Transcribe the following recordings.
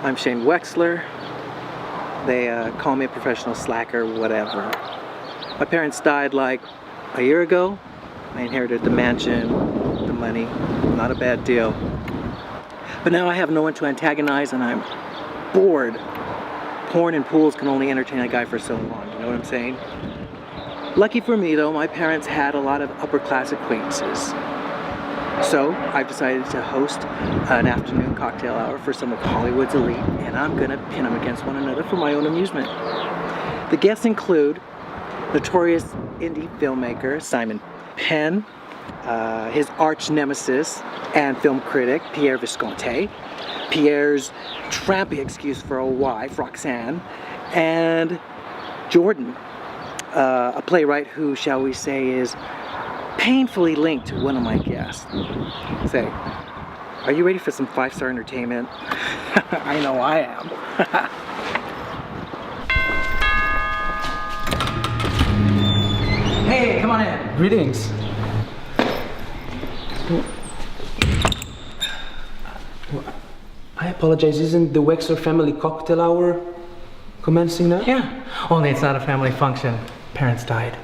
I'm Shane Wexler. They call me a professional slacker, whatever. My parents died like a year ago. I inherited the mansion, the money, not a bad deal. But now I have no one to antagonize and I'm bored. Porn and pools can only entertain a guy for so long, you know what I'm saying? Lucky for me though, my parents had a lot of upper class acquaintances. So I've decided to host an afternoon cocktail hour for some of Hollywood's elite, and I'm gonna pin them against one another for my own amusement. The guests include notorious indie filmmaker Simon Penn, his arch nemesis and film critic Pierre Visconti, Pierre's trampy excuse for a wife, Roxanne, and Jordan, a playwright who, shall we say, is painfully linked to one of my guests. Say, are you ready for some five-star entertainment? I know I am. Hey, come on in. Greetings. I apologize, isn't the Wexler family cocktail hour commencing now? Yeah, only it's not a family function. Parents died.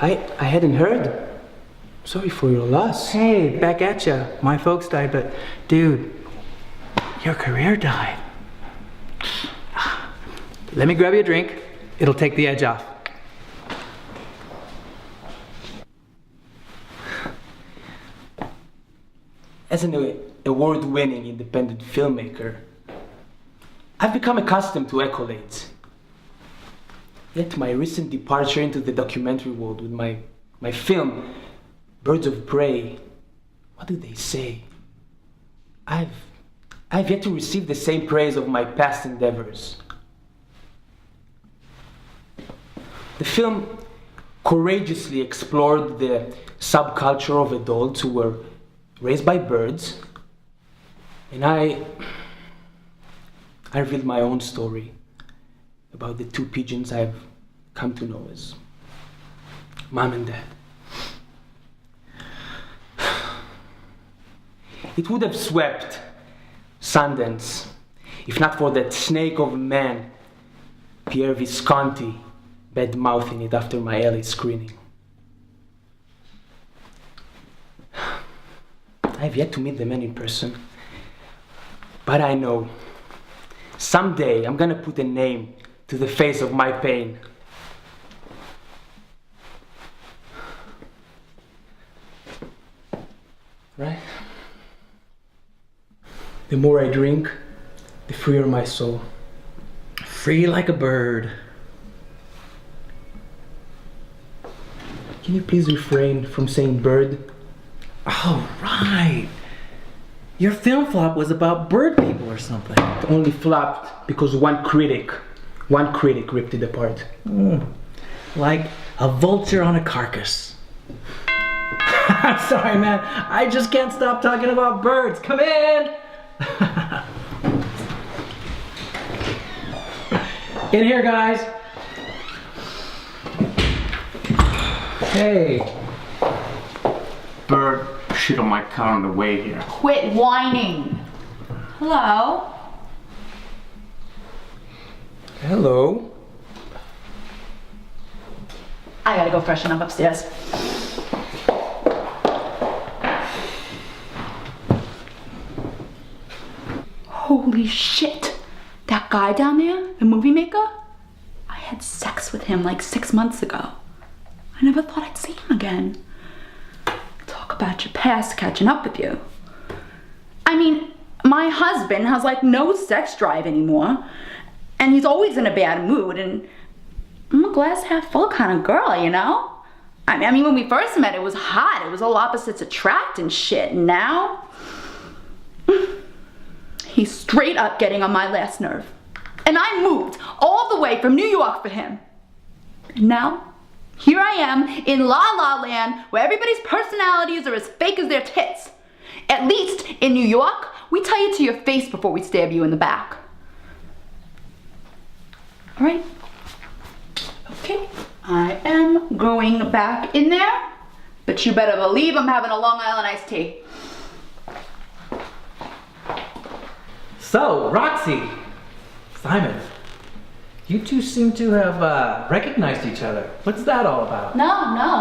I hadn't heard. Sorry for your loss. Hey, back at ya. My folks died, but dude, your career died. Let me grab you a drink. It'll take the edge off. As an award-winning independent filmmaker, I've become accustomed to accolades. Yet my recent departure into the documentary world with my film, Birds of Prey, what do they say? I've yet to receive the same praise of my past endeavors. The film courageously explored the subculture of adults who were raised by birds, and I revealed my own story about the two pigeons I've come to know as Mom and Dad. It would have swept Sundance if not for that snake of a man, Pierre Visconti, bad-mouthing it after my LA screening. I've yet to meet the man in person, but I know someday I'm gonna put a name to the face of my pain. Right? The more I drink, the freer my soul. Free like a bird. Can you please refrain from saying bird? Oh, right. Your film flop was about bird people or something. It only flopped because one critic ripped it apart. Like a vulture on a carcass. I'm sorry, man. I just can't stop talking about birds. Come in. In here, guys. Hey. Bird shit on my car on the way here. Quit whining. Hello? Hello. I gotta go freshen up upstairs. Holy shit. That guy down there, the movie maker? I had sex with him like 6 months ago. I never thought I'd see him again. Talk about your past catching up with you. I mean, my husband has like no sex drive anymore, and he's always in a bad mood, and I'm a glass half full kind of girl, you know? I mean, when we first met, it was hot. It was all opposites attract and shit. And now, he's straight up getting on my last nerve. And I moved all the way from New York for him. And now, here I am in La La Land, where everybody's personalities are as fake as their tits. At least in New York, we tell you to your face before we stab you in the back. All right? Okay, I am going back in there, but you better believe I'm having a Long Island iced tea. So, Roxy, Simon, you two seem to have recognized each other. What's that all about? No,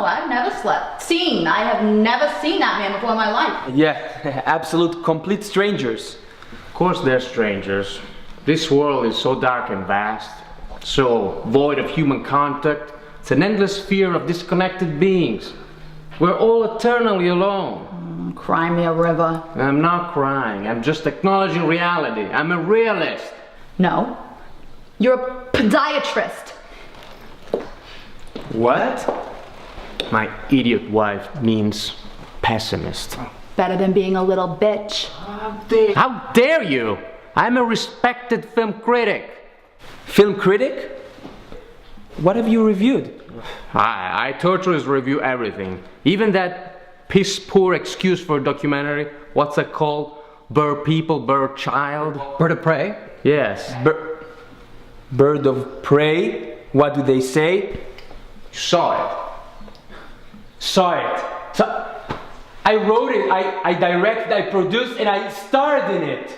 I've never seen. I have never seen that man before in my life. Yeah, absolute complete strangers. Of course they're strangers. This world is so dark and vast, so void of human contact. It's an endless sphere of disconnected beings. We're all eternally alone. Cry me a river. I'm not crying, I'm just acknowledging reality. I'm a realist. No, you're a podiatrist. What? My idiot wife means pessimist. Better than being a little bitch. How dare you? I'm a respected film critic. Film critic? What have you reviewed? I torturous review everything. Even that piss-poor excuse for a documentary. What's it called? Bird People, Bird Child? Bird of Prey? Yes. Bird of Prey? What do they say? Saw it. Saw it. I wrote it, I directed, I produced, and I starred in it.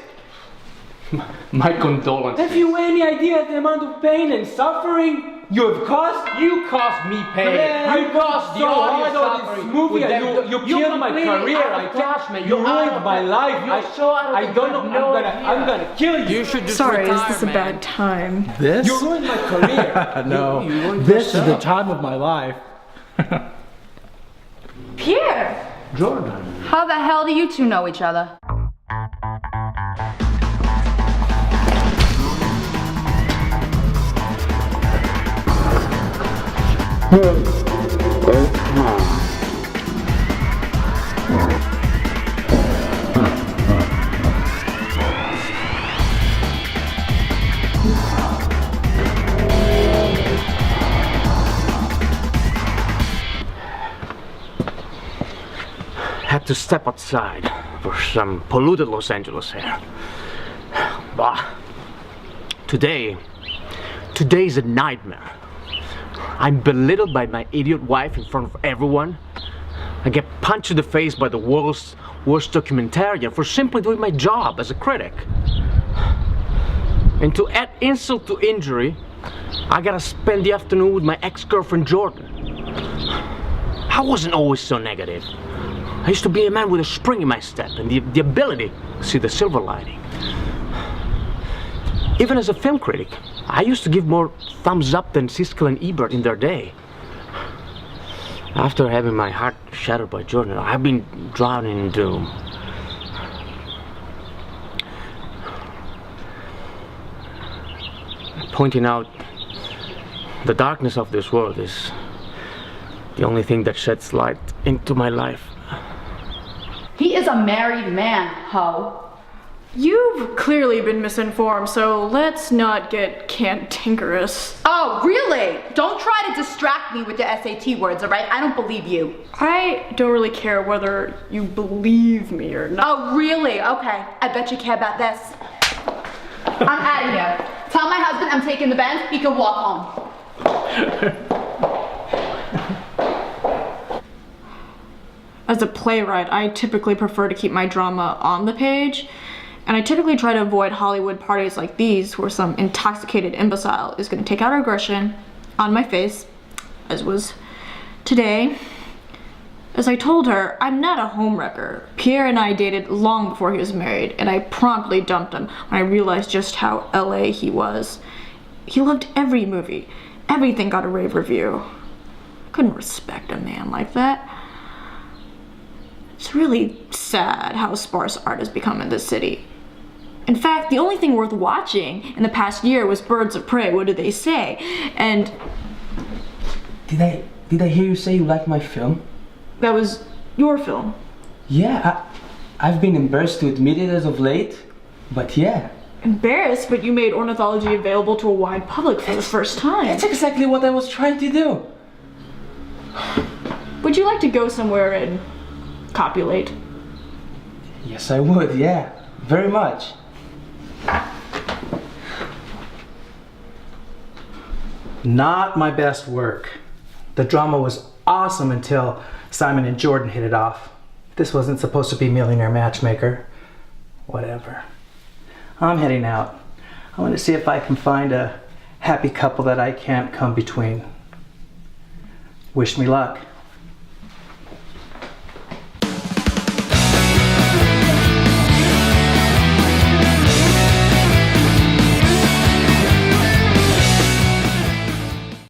My condolences. Have you any idea the amount of pain and suffering you have caused? You caused me pain. Man, You caused the so audience hard on suffering. this movie. with them. You killed my career. You ruined my life. I don't know. I'm gonna kill you. You should just Sorry, retire, is this a man. bad time? This? You ruined my career. No. You ruined This is the yourself. time of my life. Pierre, Jordan. how the hell do you two know each other? Had to step outside for some polluted Los Angeles air. Bah. Today's a nightmare. I'm belittled by my idiot wife in front of everyone. I get punched in the face by the world's worst documentarian for simply doing my job as a critic. And to add insult to injury, I gotta spend the afternoon with my ex-girlfriend Jordan. I wasn't always so negative. I used to be a man with a spring in my step and the ability to see the silver lining. Even as a film critic, I used to give more thumbs up than Siskel and Ebert in their day. After having my heart shattered by Jordan, I've been drowning in doom. Pointing out the darkness of this world is the only thing that sheds light into my life. He is a married man, ho. You've clearly been misinformed, so let's not get cantankerous. Oh, really? Don't try to distract me with your SAT words, alright? I don't believe you. I don't really care whether you believe me or not. Oh, really? Okay. I bet you care about this. I'm out of here. Tell my husband I'm taking the Benz. He can walk home. As a playwright, I typically prefer to keep my drama on the page, and I typically try to avoid Hollywood parties like these where some intoxicated imbecile is going to take out aggression on my face, as was today. As I told her, I'm not a homewrecker. Pierre and I dated long before he was married, and I promptly dumped him when I realized just how LA he was. He loved every movie. Everything got a rave review. Couldn't respect a man like that. It's really sad how sparse art has become in this city. In fact, the only thing worth watching in the past year was Birds of Prey, What Do They Say? And Did I hear you say you like my film? that was your film. Yeah, I've been embarrassed to admit it as of late, but yeah. Embarrassed, but you made ornithology available to a wide public for the first time. That's exactly what I was trying to do. Would you like to go somewhere and copulate? Yes, I would, yeah. Very much. Not my best work. The drama was awesome until Simon and Jordan hit it off. This wasn't supposed to be Millionaire Matchmaker. Whatever. I'm heading out. I want to see if I can find a happy couple that I can't come between. Wish me luck.